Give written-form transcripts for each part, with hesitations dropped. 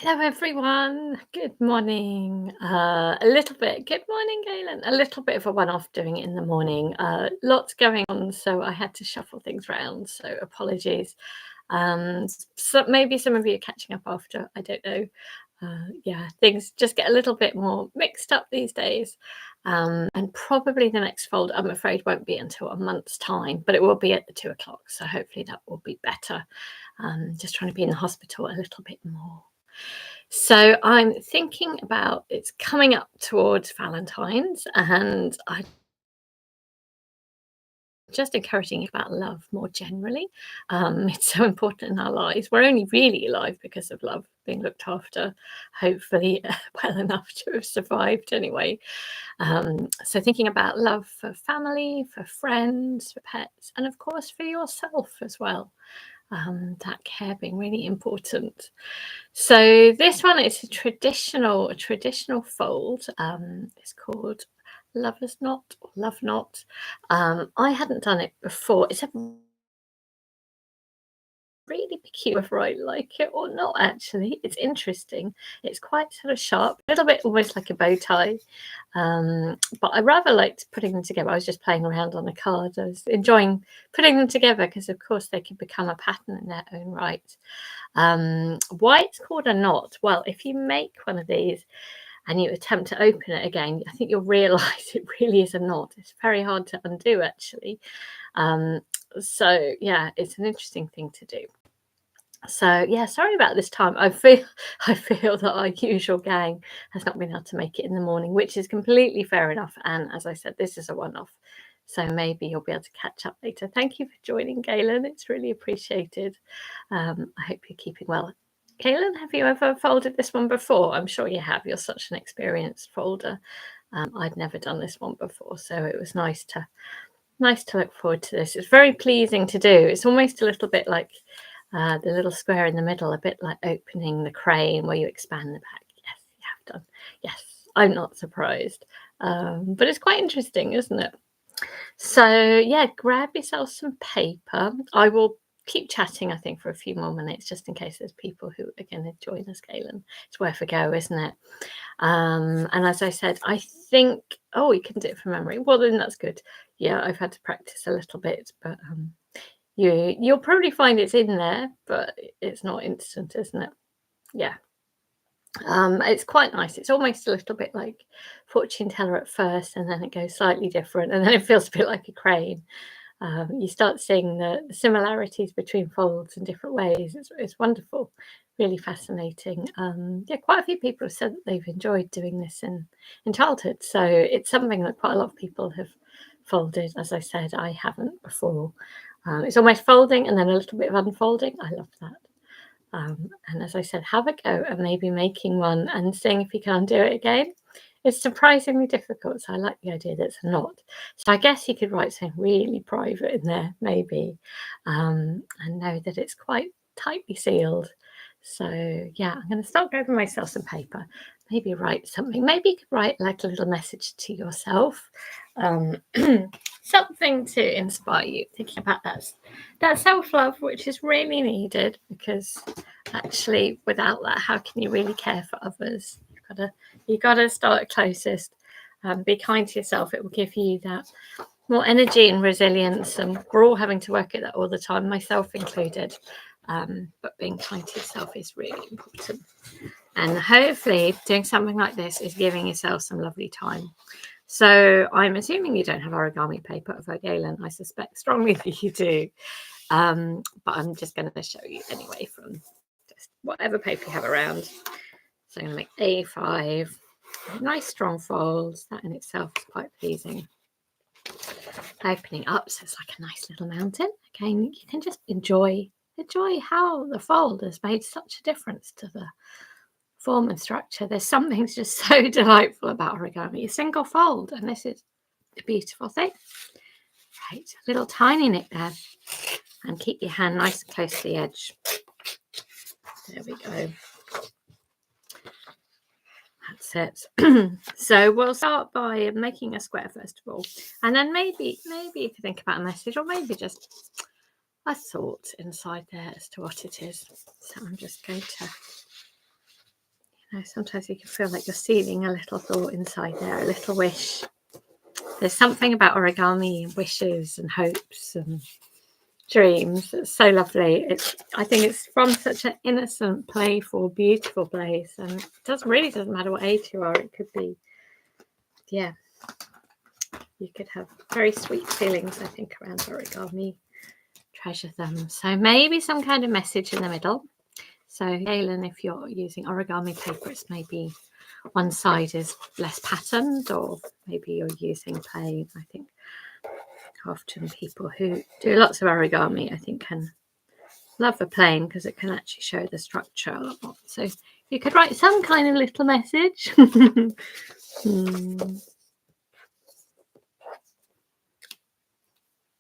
Hello, everyone. Good morning. A little bit. Good morning, Galen. A little bit of a one-off doing it in the morning. Lots going on, so I had to shuffle things around. So apologies. So maybe some of you are catching up after. I don't know. Yeah, things just get a little bit more mixed up these days. And probably the next fold, I'm afraid, won't be until a month's time, but it will be at the 2 o'clock. So hopefully that will be better. Just trying to be in the hospital a little bit more. So I'm thinking about it's coming up towards Valentine's, and I just encouraging you about love more generally. It's so important in our lives. We're only really alive because of love, being looked after, hopefully well enough to have survived anyway. So thinking about love for family, for friends, for pets, and of course for yourself as well. That care being really important. So this one is a traditional fold. It's called Lover's Knot or Love Knot. I hadn't done it before. It's a really peculiar whether I like it or not, actually. It's interesting. It's quite sort of sharp, a little bit almost like a bow tie. But I rather liked putting them together. I was just playing around on a card. I was enjoying putting them together because, of course, they can become a pattern in their own right. Why it's called a knot? Well, if you make one of these and you attempt to open it again, I think you'll realise it really is a knot. It's very hard to undo, actually. So yeah, it's an interesting thing to do. So yeah, sorry about this time. I feel that our usual gang has not been able to make it in the morning, which is completely fair enough. And as I said, this is a one-off. So maybe you'll be able to catch up later. Thank you for joining, Galen. It's really appreciated. I hope you're keeping well. Galen, have you ever folded this one before? I'm sure you have. You're such an experienced folder. I'd never done this one before, so it was nice to look forward to this. It's very pleasing to do. It's almost a little bit like the little square in the middle, a bit like opening the crane where you expand the back. Yes, you have done. Yes, I'm not surprised. But it's quite interesting, isn't it? So yeah, grab yourself some paper. I will keep chatting, I think, for a few more minutes, just in case there's people who are going to join us, Galen. It's worth a go, isn't it? And as I said, I think, oh, you can do it from memory. Well, then that's good. Yeah, I've had to practice a little bit, but you'll probably find it's in there, but it's not instant, isn't it? Yeah. It's quite nice. It's almost a little bit like fortune teller at first, and then it goes slightly different, and then it feels a bit like a crane. You start seeing the similarities between folds in different ways. It's wonderful, really fascinating. Yeah, quite a few people have said that they've enjoyed doing this in childhood. So it's something that quite a lot of people have folded. As I said, I haven't before. It's almost folding and then a little bit of unfolding. I love that. And as I said, have a go at maybe making one and seeing if you can undo it again. It's surprisingly difficult, so I like the idea that it's a knot. So I guess you could write something really private in there, maybe, and know that it's quite tightly sealed. So yeah, I'm going to start grabbing myself some paper, maybe write something. Maybe you could write like a little message to yourself, something to inspire you, thinking about that self-love, which is really needed, because actually without that, how can you really care for others? You gotta start closest. Be kind to yourself. It will give you that more energy and resilience, and we're all having to work at that all the time, myself included. But being kind to yourself is really important. And hopefully doing something like this is giving yourself some lovely time. So I'm assuming you don't have origami paper of Galen. I suspect strongly that you do. But I'm just going to show you anyway from just whatever paper you have around. So I'm going to make A5, nice strong folds. That in itself is quite pleasing. Opening up, so it's like a nice little mountain. Again, you can just enjoy how the fold has made such a difference to the form and structure. There's something just so delightful about origami. A single fold, and this is a beautiful thing. Right, a little tiny nick there, and keep your hand nice and close to the edge. There we go. That's it. So we'll start by making a square first of all, and then maybe if you think about a message, or maybe just a thought inside there as to what it is. So I'm just going to know, sometimes you can feel like you're sealing a little thought inside there, a little wish. There's something about origami and wishes and hopes and dreams. It's so lovely. I think it's from such an innocent, playful, beautiful place, and it doesn't matter what age you are. It could be, yeah, you could have very sweet feelings, I think, around origami. Treasure them. So maybe some kind of message in the middle. So Galen, if you're using origami paper, it's maybe one side is less patterned, or maybe you're using plain. I think often people who do lots of origami, I think, can love the plain because it can actually show the structure a lot more. So you could write some kind of little message.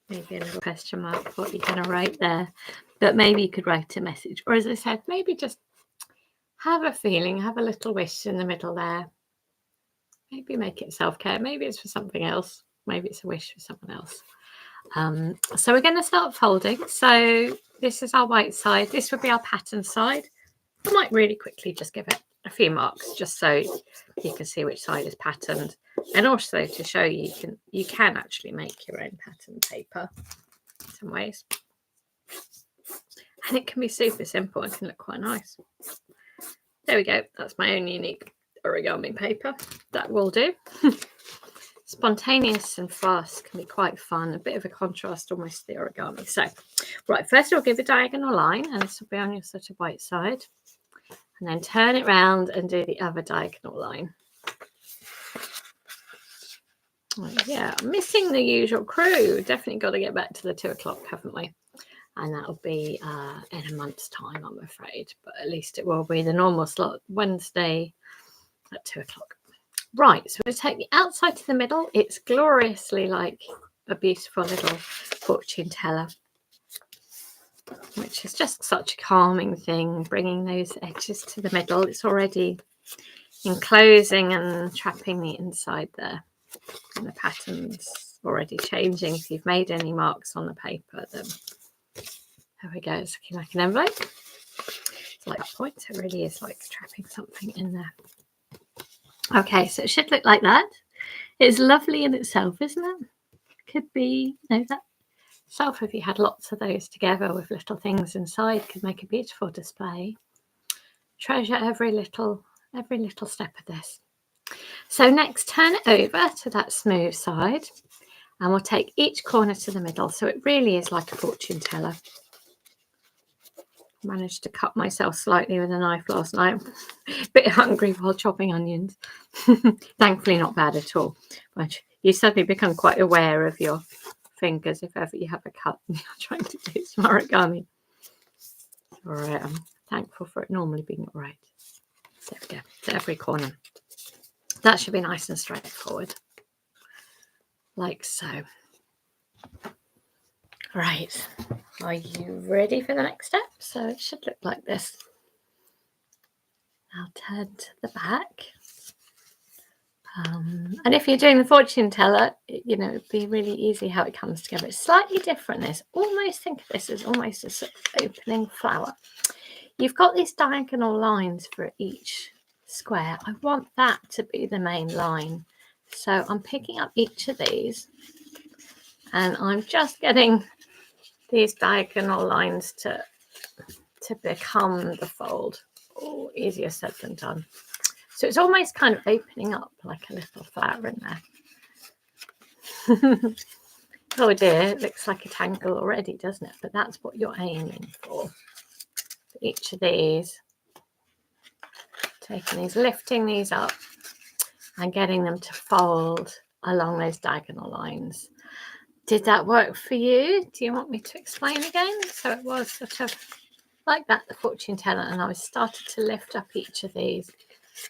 Maybe a little question mark, what you're going to write there. But maybe you could write a message. Or as I said, maybe just have a feeling, have a little wish in the middle there. Maybe make it self-care. Maybe it's for something else. Maybe it's a wish for someone else. So we're going to start folding. So this is our white side. This would be our pattern side. I might really quickly just give it a few marks just so you can see which side is patterned, and also to show you can actually make your own pattern paper in some ways, and it can be super simple and can look quite nice. There we go. That's my own unique origami paper. That will do. Spontaneous and fast can be quite fun, a bit of a contrast almost to the origami. So right, first we'll give a diagonal line, and this will be on your sort of white side. And then turn it round and do the other diagonal line. Oh, yeah, I'm missing the usual crew. Definitely got to get back to the 2 o'clock, haven't we? And that'll be in a month's time, I'm afraid. But at least it will be the normal slot, Wednesday at 2 o'clock. Right, so we'll take the outside to the middle. It's gloriously like a beautiful little fortune teller, which is just such a calming thing, bringing those edges to the middle. It's already enclosing and trapping the inside there, and the pattern's already changing. If you've made any marks on the paper, then there we go. It's looking like an envelope. It's like points. It really is like trapping something in there. Okay, so it should look like that. It's lovely in itself, isn't it? Could be, that self, if you had lots of those together with little things inside, could make a beautiful display. Treasure every little step of this. So next, turn it over to that smooth side, and we'll take each corner to the middle. So it really is like a fortune teller. Managed to cut myself slightly with a knife last night. A bit hungry while chopping onions. Thankfully not bad at all. But you suddenly become quite aware of your fingers if ever you have a cut and you're trying to do some origami. All right, I'm thankful for it normally being all right. There we go, to every corner. That should be nice and straightforward, like so. Right, are you ready for the next step? So it should look like this. I'll turn to the back. And if you're doing the fortune teller, it'd be really easy how it comes together. It's slightly different. Almost think of this as almost a sort of opening flower. You've got these diagonal lines for each square. I want that to be the main line. So I'm picking up each of these, and I'm just getting these diagonal lines to become the fold. Oh, easier said than done. So it's almost kind of opening up like a little flower in there. Oh dear, it looks like a tangle already, doesn't it? But that's what you're aiming for each of these. Taking these, lifting these up and getting them to fold along those diagonal lines. Did that work for you? Do you want me to explain again? So it was sort of like that, the fortune teller, and I started to lift up each of these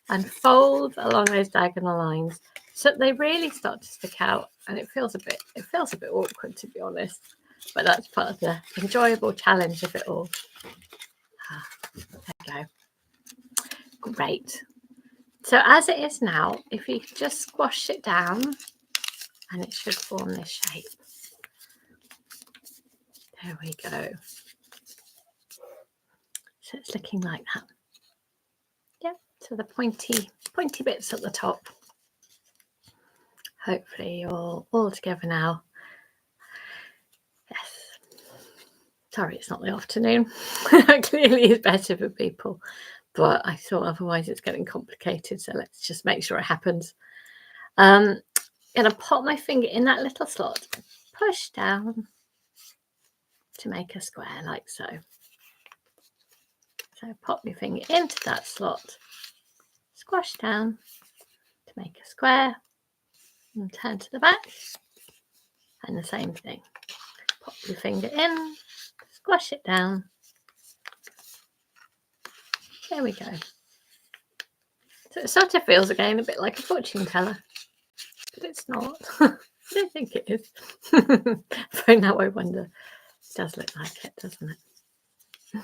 and fold along those diagonal lines so they really start to stick out, and it feels a bit awkward, to be honest, but that's part of the enjoyable challenge of it all. There we go. Great. So as it is now, if you just squash it down, and it should form this shape. There we go. So it's looking like that. Yeah, to the pointy bits at the top. Hopefully you're all together now. Yes. Sorry, it's not the afternoon. Clearly it's better for people, but I thought otherwise it's getting complicated, so let's just make sure it happens. I'm going to pop my finger in that little slot, push down to make a square like so. So pop your finger into that slot, squash down to make a square, and turn to the back, and the same thing. Pop your finger in, squash it down. There we go. So it sort of feels again a bit like a fortune teller, but it's not. I don't think it is. For now, I wonder. It does look like it, doesn't it?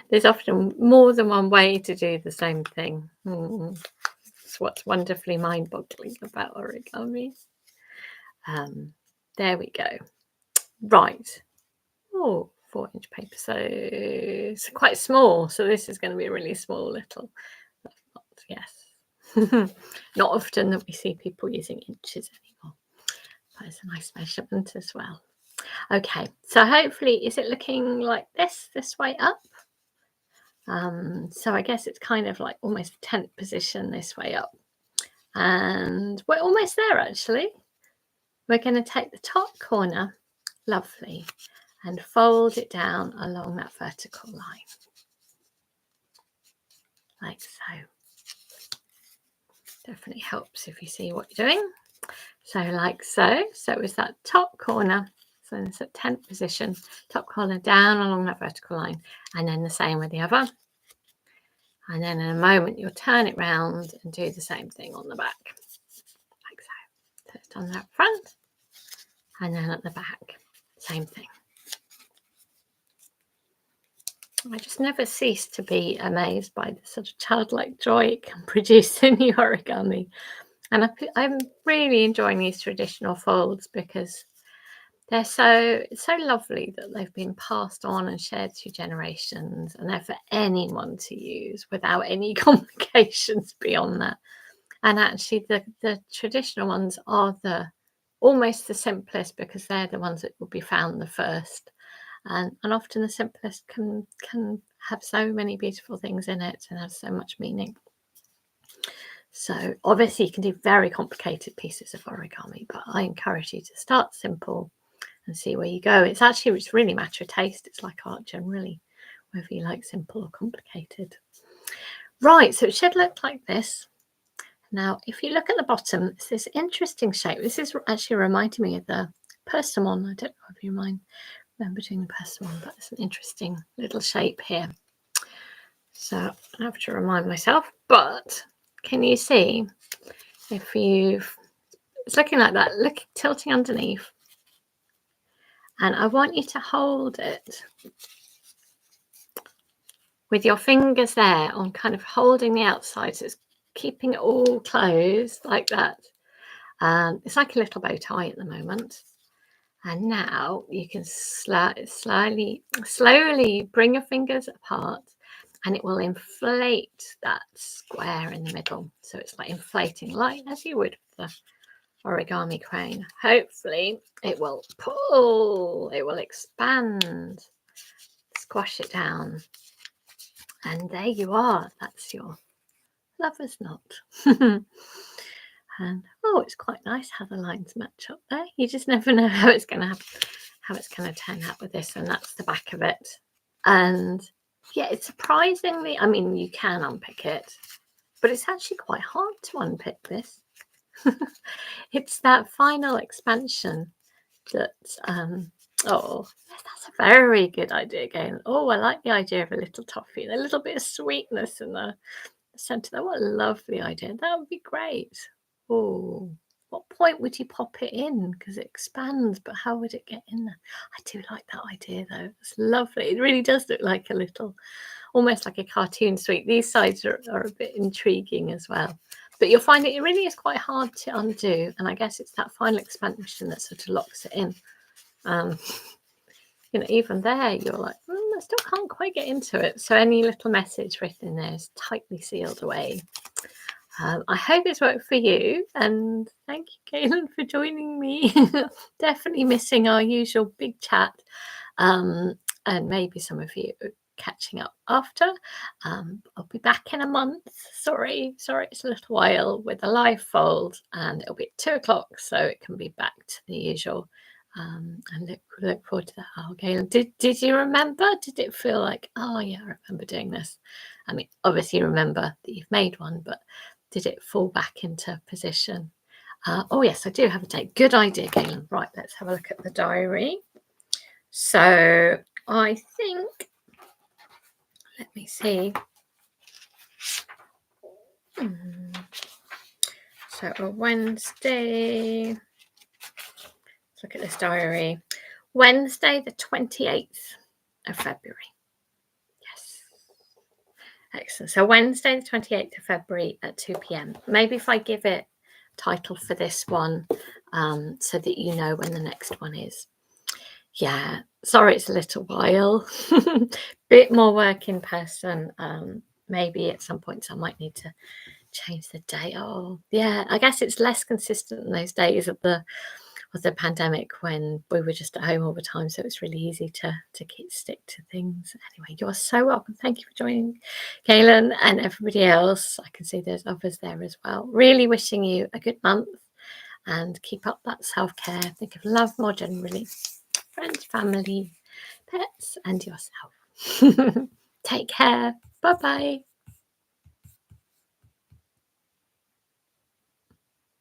There's often more than one way to do the same thing. It's what's wonderfully mind-boggling about origami. There we go. Right. Oh, 4-inch paper. So it's quite small. So this is going to be a really small little. Yes. Not often that we see people using inches anymore. But it's a nice measurement as well. Okay, so hopefully, is it looking like this way up? So I guess it's kind of like almost tent position this way up. And we're almost there actually. We're going to take the top corner, lovely, and fold it down along that vertical line. Like so. Definitely helps if you see what you're doing. So like so. So it was that top corner. So it's at tent position, top corner down along that vertical line. And then the same with the other. And then in a moment, you'll turn it round and do the same thing on the back. Like so. So it's done that front. And then at the back, same thing. I just never cease to be amazed by the sort of childlike joy it can produce in the origami. And I'm really enjoying these traditional folds because they're so lovely that they've been passed on and shared through generations, and they're for anyone to use without any complications beyond that. And actually, the traditional ones are almost the simplest because they're the ones that will be found the first. And often the simplest can have so many beautiful things in it and have so much meaning. So obviously you can do very complicated pieces of origami, but I encourage you to start simple and see where you go. It's really a matter of taste. It's like art generally, whether you like simple or complicated. Right, so it should look like this. Now, if you look at the bottom, it's this interesting shape. This is actually reminding me of the persimmon. I don't know if you remember doing the persimmon, but it's an interesting little shape here. So I have to remind myself, but can you see if it's looking like that, tilting underneath. And I want you to hold it with your fingers there on kind of holding the outside. So it's keeping it all closed like that. It's like a little bow tie at the moment. And now you can slowly bring your fingers apart, and it will inflate that square in the middle. So it's like inflating, like as you would with the origami crane. Hopefully it will pull, it will expand, squash it down. And there you are. That's your lover's knot. And it's quite nice how the lines match up there. You just never know how it's going to turn out with this. And that's the back of it. And yeah, it's surprisingly, I mean, you can unpick it, but it's actually quite hard to unpick this. It's that final expansion that, that's a very good idea again. Oh, I like the idea of a little toffee and a little bit of sweetness in the centre there. What a lovely idea. That would be great. Oh, what point would you pop it in? Because it expands, but how would it get in there? I do like that idea though. It's lovely. It really does look like a little, almost like a cartoon sweet. These sides are a bit intriguing as well. But you'll find it really is quite hard to undo. And I guess it's that final expansion that sort of locks it in. even there, you're like, I still can't quite get into it. So any little message written in there is tightly sealed away. I hope it's worked for you, and thank you, Galen, for joining me. Definitely missing our usual big chat, and maybe some of you catching up after. I'll be back in a month. Sorry, it's a little while with a live fold, and it'll be at 2:00, so it can be back to the usual. And look forward to that. Oh, Galen, did you remember? Did it feel like, oh yeah, I remember doing this? I mean, obviously you remember that you've made one, but did it fall back into position? Oh yes, I do have a date. Good idea, Galen. Right, let's have a look at the diary. So I think, let me see. So a Wednesday, let's look at this diary. Wednesday, the 28th of February. Yes. Excellent. So Wednesday, the 28th of February at 2 p.m. Maybe if I give it title for this one, so that you know when the next one is. Yeah, sorry, it's a little while. Bit more work in person. Maybe at some points I might need to change the day. Oh, yeah, I guess it's less consistent in those days of the pandemic when we were just at home all the time, so it's really easy to stick to things. Anyway, you're so welcome. Thank you for joining, Galen, and everybody else. I can see there's others there as well. Really wishing you a good month, and keep up that self-care. Think of love more generally. Friends, family, pets, and yourself. Take care. Bye-bye.